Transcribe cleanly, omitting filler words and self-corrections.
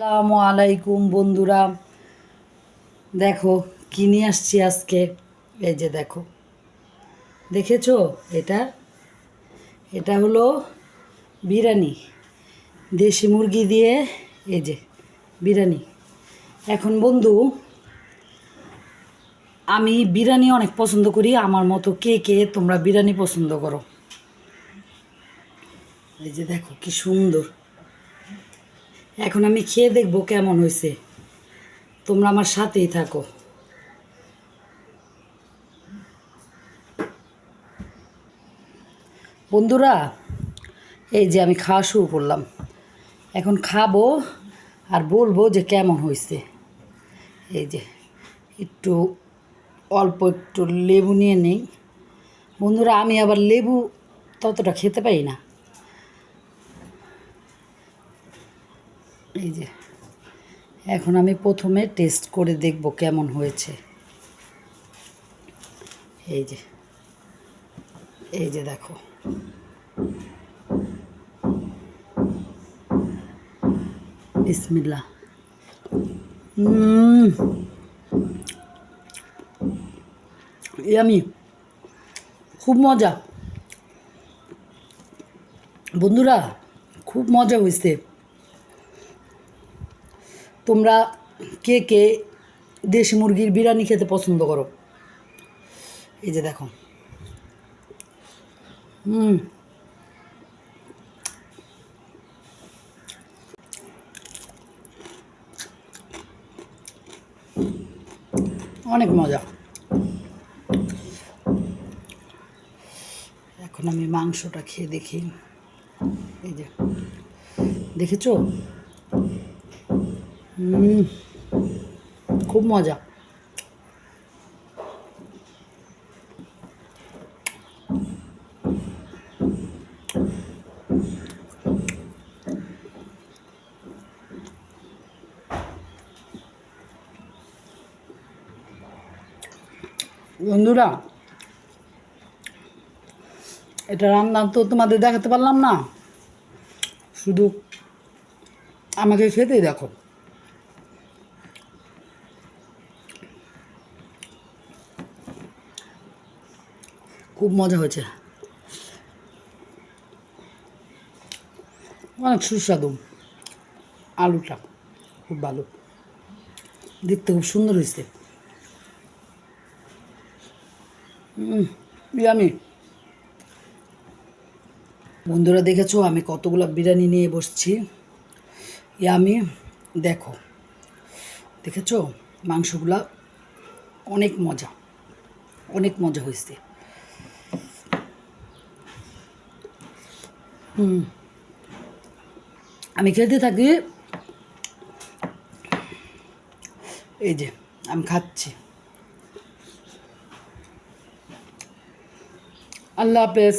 আসসালামু আলাইকুম বন্ধুরা, দেখো কি নিয়ে আসছি আজকে। এই যে দেখো, দেখেছো? এটা এটা হলো বিরিয়ানি, দেশি মুরগি দিয়ে। এই যে বিরিয়ানি। এখন বন্ধু, আমি বিরিয়ানি অনেক পছন্দ করি। আমার মতো কে কে তোমরা বিরিয়ানি পছন্দ করো? এই যে দেখো কি সুন্দর। এখন আমি খেয়ে দেখবো কেমন হয়েছে। তোমরা আমার সাথেই থাকো। বন্ধুরা, এই যে আমি খাওয়া শুরু করলাম। এখন খাবো আর বলবো যে কেমন হয়েছে। এই যে একটু অল্প একটু লেবু নিয়ে নেই। বন্ধুরা, আমি আবার লেবু ততটা খেতে পারি না। এই যে এখন আমি প্রথমে টেস্ট করে দেখব কেমন হয়েছে। এই যে এই যে দেখো, বিসমিল্লাহ। ইয়ামি, খুব মজা। বন্ধুরা, খুব মজা হয়েছে। তোমরা কে কে দেশি মুরগির বিরিয়ানি খেতে পছন্দ করো? এই যে দেখো। অনেক মজা। এখন আমি মাংসটা খেয়ে দেখি। এই যে দেখেছো? খুব মজা। বন্ধুরা, এটা রান্না তো তোমাদের দেখাতে পারলাম না, শুধু আমাকে খেতেই দেখো। খুব মজা হয়েছে, অনেক সুস্বাদু। আলুটা খুব ভালো, দেখতে খুব সুন্দর হয়েছে। আমি বন্ধুরা, দেখেছো আমি কতগুলো বিরিয়ানি নিয়ে বসছি। আমি দেখো, দেখেছো মাংসগুলা? অনেক মজা, অনেক মজা হয়েছে। আমি খেতে থাকি। এই যে আমি খাচ্ছি। আল্লাহ হাফেজ।